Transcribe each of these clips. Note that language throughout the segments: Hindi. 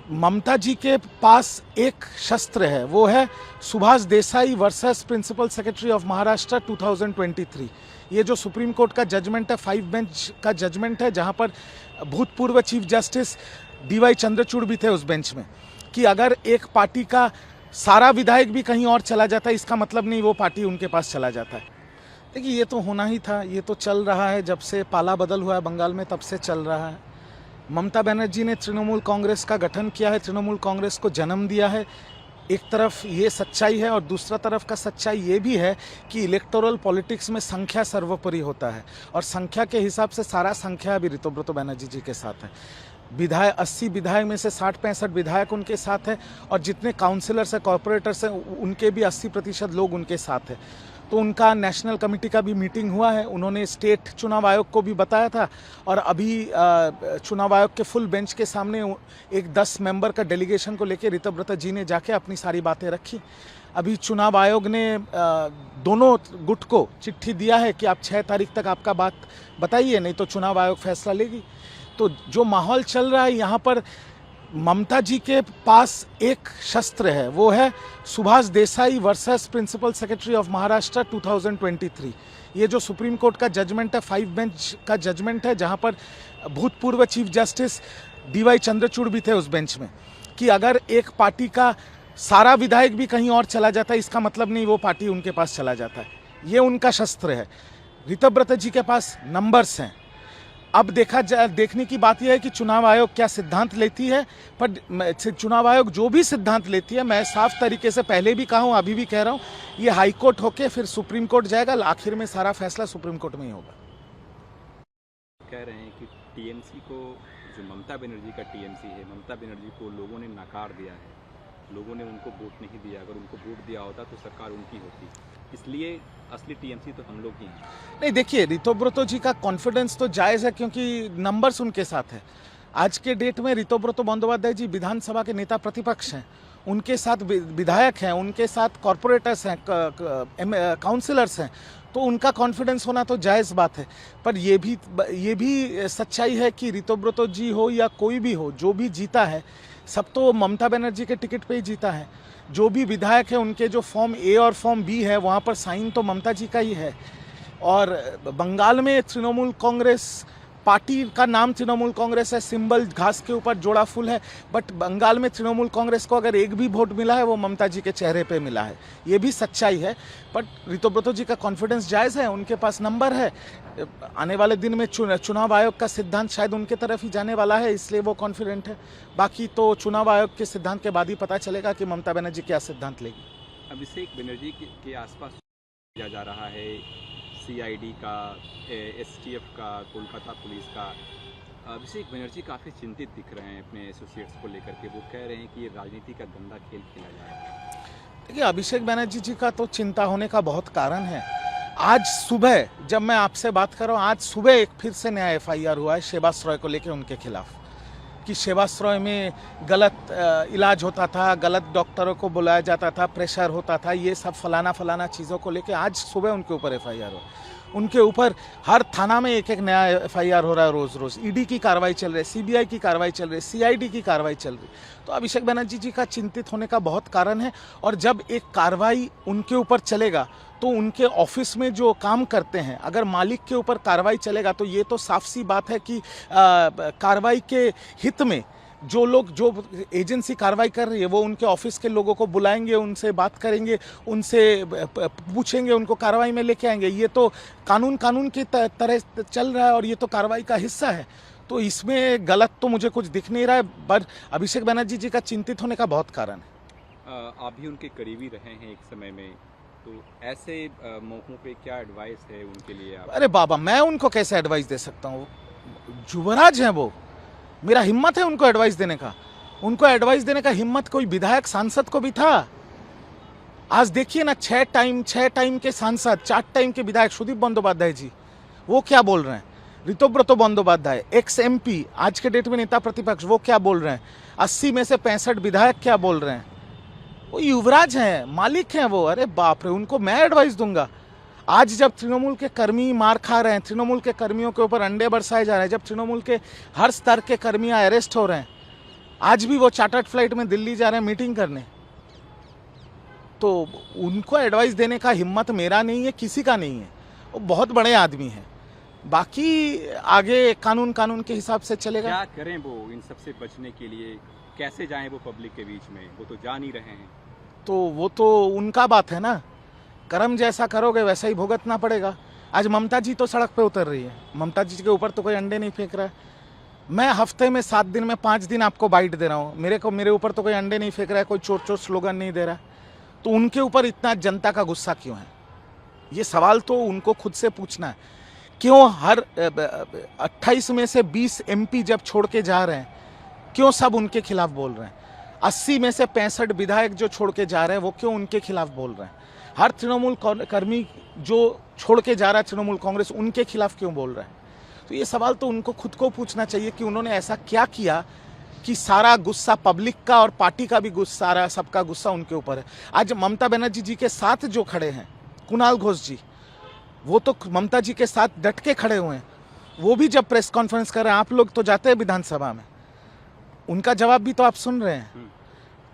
ममता जी के पास एक शस्त्र है, वो है Subhash Desai versus principal secretary of Maharashtra 2023। ये जो सुप्रीम कोर्ट का जजमेंट है, 5 बेंच का जजमेंट है, जहां पर भूतपूर्व चीफ जस्टिस DY चंद्रचूड़ भी थे उस बेंच में, कि अगर एक पार्टी का सारा विधायक भी कहीं और चला जाता है, इसका मतलब नहीं वो पार्टी उनके पास चला जाता है। देखिए, ये तो होना ही था, ये तो चल रहा है, जब से पाला बदल हुआ है बंगाल में तब से चल रहा है। ममता बनर्जी ने तृणमूल कांग्रेस का गठन किया है, तृणमूल कांग्रेस को जन्म दिया है। एक तरफ ये सच्चाई है और दूसरा तरफ का सच्चाई ये भी है कि इलेक्टोरल पॉलिटिक्स में संख्या सर्वोपरि होता है, और संख्या के हिसाब से सारा संख्या अभी ऋतुव्रत बनर्जी जी के साथ है। विधायक 80 विधायक में से 60-65 विधायक उनके साथ है, और जितने काउंसिलर्स हैं, कॉर्पोरेटर्स हैं, उनके भी 80% लोग उनके साथ हैं। तो उनका नेशनल कमेटी का भी मीटिंग हुआ है, उन्होंने स्टेट चुनाव आयोग को भी बताया था, और अभी चुनाव आयोग के फुल बेंच के सामने एक 10 मेंबर का डेलीगेशन को लेकर ऋतुव्रत जी ने जाके अपनी सारी बातें रखी। अभी चुनाव आयोग ने दोनों गुट को चिट्ठी दिया है कि आप 6 तारीख तक आपका बात बताइए, नहीं तो चुनाव आयोग फैसला लेगी। तो जो माहौल चल रहा है यहाँ पर, ममता जी के पास एक शस्त्र है, वो है Subhash Desai versus principal secretary of Maharashtra 2023। ये जो सुप्रीम कोर्ट का जजमेंट है, 5 बेंच का जजमेंट है, जहां पर भूतपूर्व चीफ जस्टिस DY चंद्रचूड़ भी थे उस बेंच में, कि अगर एक पार्टी का सारा विधायक भी कहीं और चला जाता है, इसका मतलब नहीं वो पार्टी उनके पास चला जाता है। ये उनका शस्त्र है। ऋतुव्रत जी के पास नंबर्स हैं। अब देखने की बात यह है कि चुनाव आयोग क्या सिद्धांत लेती है, पर चुनाव आयोग जो भी सिद्धांत लेती है, मैं साफ तरीके से पहले भी कहा हूँ, अभी भी कह रहा हूँ, ये हाई कोर्ट होके फिर सुप्रीम कोर्ट जाएगा, आखिर में सारा फैसला सुप्रीम कोर्ट में ही होगा। कह रहे हैं कि TMC को, जो ममता बनर्जी का TMC है, ममता बनर्जी को लोगों ने नकार दिया है, लोगों ने उनको वोट नहीं दिया। अगर उनको वोट दिया होता तो सरकार उनकी होती, इसलिए असली TMC तो हम लोग ही हैं। नहीं, देखिए, ऋतुव्रत जी का कॉन्फिडेंस तो जायज़ है, क्योंकि नंबर्स उनके साथ है। आज के डेट में ऋतुव्रत बंदोपाध्याय जी विधानसभा के नेता प्रतिपक्ष हैं, उनके साथ विधायक हैं, उनके साथ कॉर्पोरेटर्स हैं, काउंसिलर्स हैं, तो उनका कॉन्फिडेंस होना तो जायज़ बात है। पर ये भी सच्चाई है कि ऋतुव्रत जी हो या कोई भी हो, जो भी जीता है, सब तो ममता बनर्जी के टिकट पे ही जीता है। जो भी विधायक है, उनके जो फॉर्म A और फॉर्म B है, वहाँ पर साइन तो ममता जी का ही है। और बंगाल में तृणमूल कांग्रेस पार्टी का नाम तृणमूल कांग्रेस है, सिंबल घास के ऊपर जोड़ा फूल है, बट बंगाल में तृणमूल कांग्रेस को अगर एक भी वोट मिला है, वो ममता जी के चेहरे पे मिला है। ये भी सच्चाई है। बट ऋतुव्रत जी का कॉन्फिडेंस जायज़ है, उनके पास नंबर है। आने वाले दिन में चुनाव आयोग का सिद्धांत शायद उनके तरफ ही जाने वाला है, इसलिए वो कॉन्फिडेंट है। बाकी तो चुनाव आयोग के सिद्धांत के बाद ही पता चलेगा कि ममता बनर्जी क्या सिद्धांत लेगी। अभिषेक बनर्जी के आसपास किया जा रहा है, CID का, STF का, कोलकाता पुलिस का। अभिषेक बनर्जी काफ़ी चिंतित दिख रहे हैं अपने एसोसिएट्स को लेकर के। वो कह रहे हैं कि ये राजनीति का गंदा खेल खेला जा रहा है। देखिए, अभिषेक बनर्जी जी का तो चिंता होने का बहुत कारण है। आज सुबह जब मैं आपसे बात कर रहा हूँ, आज सुबह एक फिर से नया FIR हुआ है शेबास रॉय को लेकर उनके खिलाफ, कि शेबास रॉय में गलत इलाज होता था, गलत डॉक्टरों को बुलाया जाता था, प्रेशर होता था, ये सब फलाना चीज़ों को लेके आज सुबह उनके ऊपर FIR हो। उनके ऊपर हर थाना में एक नया FIR हो रहा है, रोज़ ED की कार्रवाई चल रही है, CBI की कार्रवाई चल रही है, CID की कार्रवाई चल रही है। तो अभिषेक बनर्जी जी का चिंतित होने का बहुत कारण है। और जब एक कार्रवाई उनके ऊपर चलेगा, तो उनके ऑफिस में जो काम करते हैं, अगर मालिक के ऊपर कार्रवाई चलेगा, तो ये तो साफ सी बात है कि कार्रवाई के हित में जो एजेंसी कार्रवाई कर रही है, वो उनके ऑफिस के लोगों को बुलाएंगे, उनसे बात करेंगे, उनसे पूछेंगे, उनको कार्रवाई में लेके आएंगे। ये तो कानून की तरह चल रहा है, और ये तो कार्रवाई का हिस्सा है। तो इसमें गलत तो मुझे कुछ दिख नहीं रहा है, पर अभिषेक बनर्जी जी का चिंतित होने का बहुत कारण है। आप भी उनके करीबी रहे हैं एक समय में, तो ऐसे मौकों पे क्या एडवाइस है उनके लिए आप? अरे बाबा, मैं उनको कैसे एडवाइस दे सकता हूँ? युवराज हैं वो, मेरा हिम्मत है उनको एडवाइस देने का? उनको एडवाइस देने का हिम्मत कोई विधायक सांसद को भी था? आज देखिए ना, 6 टाइम के सांसद, 4 टाइम के विधायक, सुदीप बंदोपाध्याय जी, वो क्या बोल रहे हैं? ऋतुव्रत बंदोपाध्याय, एक्स MP, आज के डेट में नेता प्रतिपक्ष, वो क्या बोल रहे हैं? 80 में से 65 विधायक क्या बोल रहे हैं? वो युवराज हैं, मालिक हैं वो। अरे बाप रे, उनको मैं एडवाइस दूंगा? आज जब तृणमूल के कर्मी मार खा रहे हैं, तृणमूल के कर्मियों के ऊपर अंडे बरसाए जा रहे हैं, जब तृणमूल के हर स्तर के कर्मियां अरेस्ट हो रहे हैं, आज भी वो चार्टर्ड फ्लाइट में दिल्ली जा रहे हैं मीटिंग करने। तो उनको एडवाइस देने का हिम्मत मेरा नहीं है, किसी का नहीं है। वो बहुत बड़े आदमी हैं। बाकी आगे कानून के हिसाब से चलेगा। क्या करें वो इन सबसे बचने के लिए, कैसे जाएं वो पब्लिक के बीच में? वो तो जा नहीं रहे हैं। तो वो तो उनका बात है ना, कर्म जैसा करोगे वैसा ही भुगतना पड़ेगा। आज ममता जी तो सड़क पे उतर रही है, ममता जी के ऊपर तो कोई अंडे नहीं फेंक रहा है। मैं हफ्ते में 7 दिन में 5 दिन आपको बाइट दे रहा हूँ, मेरे ऊपर तो कोई अंडे नहीं फेंक रहा है, कोई चोर स्लोगन नहीं दे रहा है। तो उनके ऊपर इतना जनता का गुस्सा क्यों है? ये सवाल तो उनको खुद से पूछना है। क्यों हर 28 में से 20 MP जब छोड़ के जा रहे हैं, क्यों सब उनके खिलाफ बोल रहे हैं? 80 में से 65 विधायक जो छोड़ के जा रहे हैं, वो क्यों उनके खिलाफ बोल रहे हैं? हर तृणमूल कर्मी जो छोड़ के जा रहा है तृणमूल कांग्रेस, उनके खिलाफ क्यों बोल रहा है? तो ये सवाल तो उनको खुद को पूछना चाहिए कि उन्होंने ऐसा क्या किया कि सारा गुस्सा पब्लिक का और पार्टी का भी गुस्सा, सारा सबका गुस्सा उनके ऊपर है। आज ममता बनर्जी जी के साथ जो खड़े हैं, कुणाल घोष जी, वो तो ममता जी के साथ डट के खड़े हुए हैं। वो भी जब प्रेस कॉन्फ्रेंस कर रहे हैं, आप लोग तो जाते हैं विधानसभा में, उनका जवाब भी तो आप सुन रहे हैं।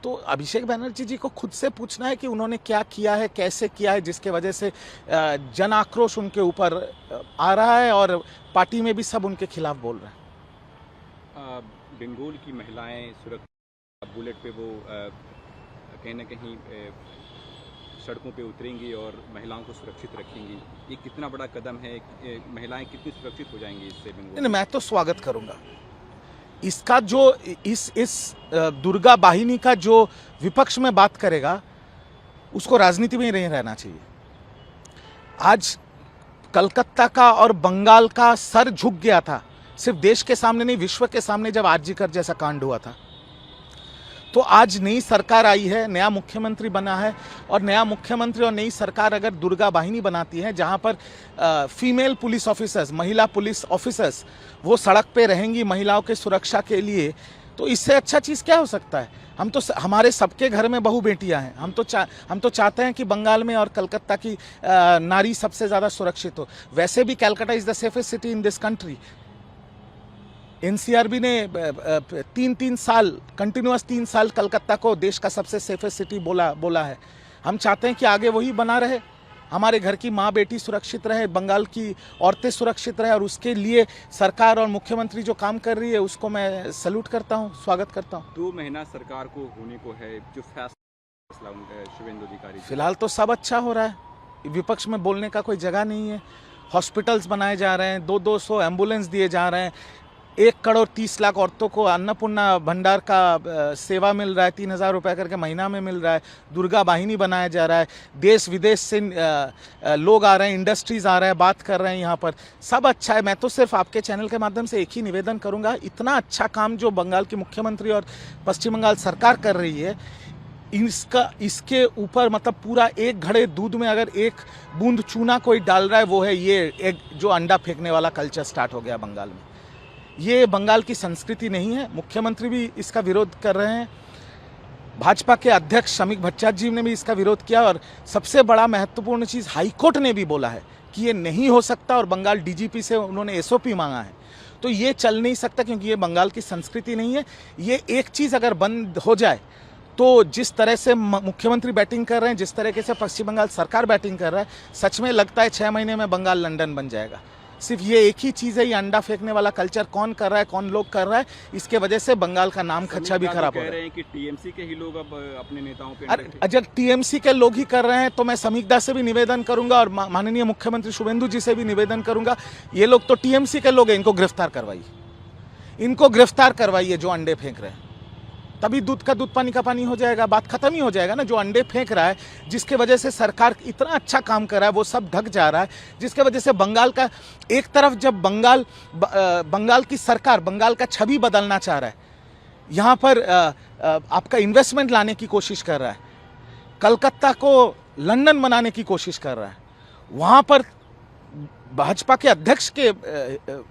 तो अभिषेक बनर्जी जी को खुद से पूछना है कि उन्होंने क्या किया है, कैसे किया है, जिसके वजह से जन आक्रोश उनके ऊपर आ रहा है और पार्टी में भी सब उनके खिलाफ बोल रहे हैं। बंगाल की महिलाएं सुरक्षा बुलेट पे वो कहीं ना कहीं सड़कों पे उतरेंगी और महिलाओं को सुरक्षित रखेंगी। ये कितना बड़ा कदम है? महिलाएं कितनी सुरक्षित हो जाएंगी इससे बंगाल? नहीं, मैं तो स्वागत करूंगा इसका। जो इस दुर्गा वाहिनी का जो विपक्ष में बात करेगा, उसको राजनीति में ही नहीं रहना चाहिए। आज कलकत्ता का और बंगाल का सर झुक गया था, सिर्फ देश के सामने नहीं, विश्व के सामने, जब आरजीकर जैसा कांड हुआ था। तो आज नई सरकार आई है, नया मुख्यमंत्री बना है, और नया मुख्यमंत्री और नई सरकार अगर दुर्गा वाहिनी बनाती है, जहां पर फीमेल पुलिस ऑफिसर्स, महिला पुलिस ऑफिसर्स वो सड़क पे रहेंगी महिलाओं के सुरक्षा के लिए, तो इससे अच्छा चीज़ क्या हो सकता है? हम तो, हमारे सबके घर में बहू बेटियां हैं। हम तो चाहते हैं कि बंगाल में और कलकत्ता की नारी सबसे ज़्यादा सुरक्षित हो। वैसे भी Calcutta is the safest city in this country. NCRB ने 3 साल कंटिन्यूअस 3 साल कलकत्ता को देश का सबसे सेफेस्ट सिटी बोला है। हम चाहते हैं कि आगे वही बना रहे, हमारे घर की माँ बेटी सुरक्षित रहे, बंगाल की औरतें सुरक्षित रहे, और उसके लिए सरकार और मुख्यमंत्री जो काम कर रही है उसको मैं सैल्यूट करता हूँ, स्वागत करता हूँ। 2 महीना सरकार को होने को है, जो फैसला उनका शुभेंदु अधिकारी, फिलहाल तो सब अच्छा हो रहा है, विपक्ष में बोलने का कोई जगह नहीं है। हॉस्पिटल्स बनाए जा रहे हैं, 200 एम्बुलेंस दिए जा रहे हैं, 1 करोड़ 30 लाख औरतों को अन्नपूर्णा भंडार का सेवा मिल रहा है, 3,000 रुपये करके महीना में मिल रहा है, दुर्गा वाहिनी बनाया जा रहा है, देश विदेश से लोग आ रहे हैं, इंडस्ट्रीज आ रहे हैं, बात कर रहे हैं, यहाँ पर सब अच्छा है। मैं तो सिर्फ आपके चैनल के माध्यम से एक ही निवेदन करूँगा, इतना अच्छा काम जो बंगाल की मुख्यमंत्री और पश्चिम बंगाल सरकार कर रही है, इसके ऊपर मतलब पूरा एक घड़े दूध में अगर 1 बूंद चूना कोई डाल रहा है, वो है ये एक जो अंडा फेंकने वाला कल्चर स्टार्ट हो गया बंगाल में। ये बंगाल की संस्कृति नहीं है। मुख्यमंत्री भी इसका विरोध कर रहे हैं, भाजपा के अध्यक्ष शमीक भट्टाचार्य जी ने भी इसका विरोध किया, और सबसे बड़ा महत्वपूर्ण चीज़ हाईकोर्ट ने भी बोला है कि ये नहीं हो सकता, और बंगाल डीजीपी से उन्होंने एसओपी मांगा है। तो ये चल नहीं सकता, क्योंकि ये बंगाल की संस्कृति नहीं है। ये एक चीज़ अगर बंद हो जाए, तो जिस तरह से मुख्यमंत्री बैटिंग कर रहे हैं, जिस तरीके से पश्चिम बंगाल सरकार बैटिंग कर रहा है, सच में लगता है 6 महीने में बंगाल लंदन बन जाएगा। सिर्फ ये एक ही चीज़ है, ये अंडा फेंकने वाला कल्चर कौन कर रहा है, कौन लोग कर रहा है, इसके वजह से बंगाल का नाम खच्चा भी खराब हो रहा है। कह रहे हैं कि टीएमसी के ही लोग अब अपने नेताओं पे, अगर टीएमसी के लोग ही कर रहे हैं, तो मैं समीक्षा से भी निवेदन करूंगा और माननीय मुख्यमंत्री शुभेंदु जी से भी निवेदन करूंगा, ये लोग तो टीएमसी के लोग हैं, इनको गिरफ्तार करवाइए जो अंडे फेंक रहे हैं। तभी दूध का दूध, पानी का पानी हो जाएगा, बात खत्म ही हो जाएगा ना। जो अंडे फेंक रहा है, जिसके वजह से सरकार इतना अच्छा काम कर रहा है, वो सब ढक जा रहा है, जिसके वजह से बंगाल का एक तरफ जब बंगाल की सरकार बंगाल का छवि बदलना चाह रहा है, यहाँ पर आपका इन्वेस्टमेंट लाने की कोशिश कर रहा है, कलकत्ता को लंदन बनाने की कोशिश कर रहा है, वहाँ पर भाजपा के अध्यक्ष के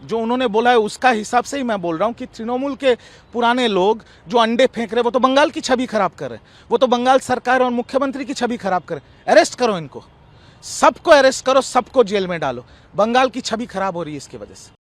जो उन्होंने बोला है उसका हिसाब से ही मैं बोल रहा हूँ कि तृणमूल के पुराने लोग जो अंडे फेंक रहे, वो तो बंगाल की छवि खराब कर रहे हैं, वो तो बंगाल सरकार और मुख्यमंत्री की छवि खराब कर रहे हैं। अरेस्ट करो इनको, सबको अरेस्ट करो, सबको जेल में डालो, बंगाल की छवि खराब हो रही है इसकी वजह से।